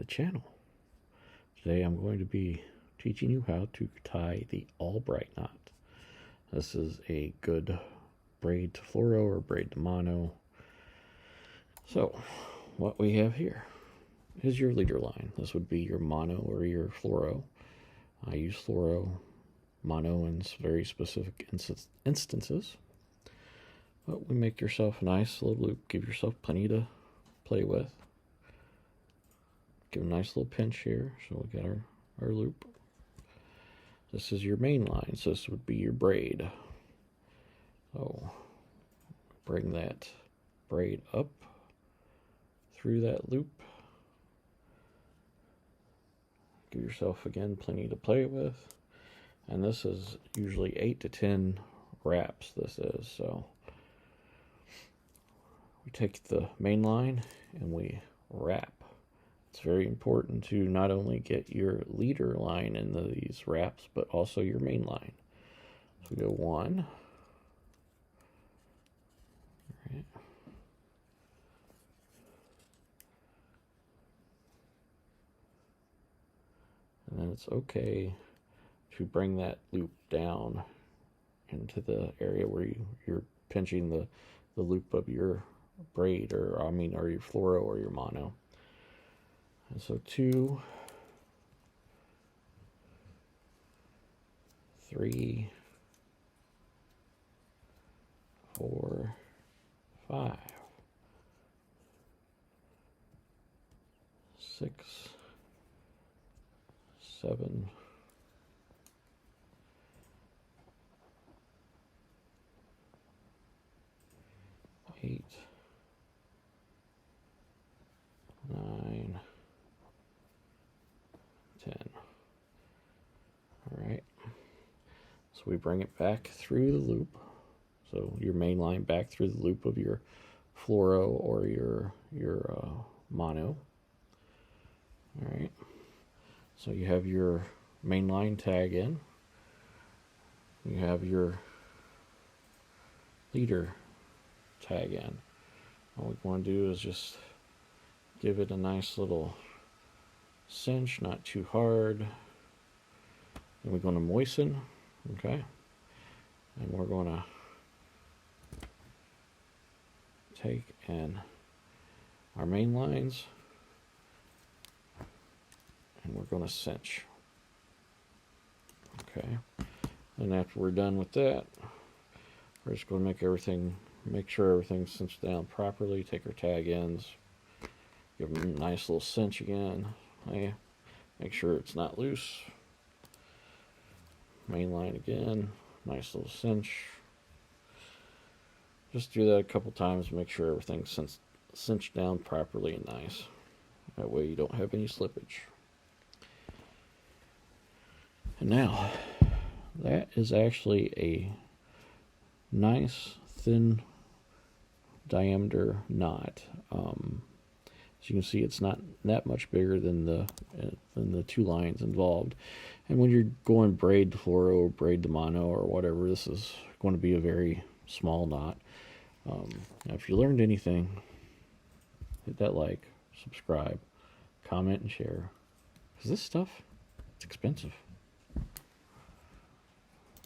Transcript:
the channel. Today I'm going to be teaching you how to tie the Albrite knot. This is a good braid to fluoro or braid to mono. So what we have here is your leader line. This would be your mono or your fluoro. I use fluoro, mono in very specific instances. But we make yourself a nice little loop. Give yourself plenty to play with. Give a nice little pinch here. So we got our loop. This is your main line. So this would be your braid. So bring that braid up through that loop. Give yourself again plenty to play with. And this is usually 8 to 10 wraps. This is so. We take the main line and we wrap. It's very important to not only get your leader line in these wraps, but also your main line. So we go 1. Right. And then it's okay to bring that loop down into the area where you're pinching the loop of your braid or your fluoro or your mono. And so 2, 3, 4, 5, 6, 7, 8, 9, 10. All right. So we bring it back through the loop. So your main line back through the loop of your fluoro or your mono. All right. So you have your main line tag in. You have your leader tag in. All we want to do is just give it a nice little cinch, not too hard. Then we're going to moisten, okay? And we're going to take our main lines and we're going to cinch. Okay. And after we're done with that, we're just going to make sure everything's cinched down properly. Take our tag ends, give them a nice little cinch again. Okay. Make sure it's not loose. Main line again, nice little cinch. Just do that a couple times, make sure everything's cinched down properly and nice. That way you don't have any slippage. And now, that is actually a nice thin diameter knot. As you can see, it's not that much bigger than the 2 lines involved. And when you're going braid to fluoro or braid to mono or whatever, this is going to be a very small knot. Now if you learned anything, hit that like, subscribe, comment, and share. Because this stuff, it's expensive.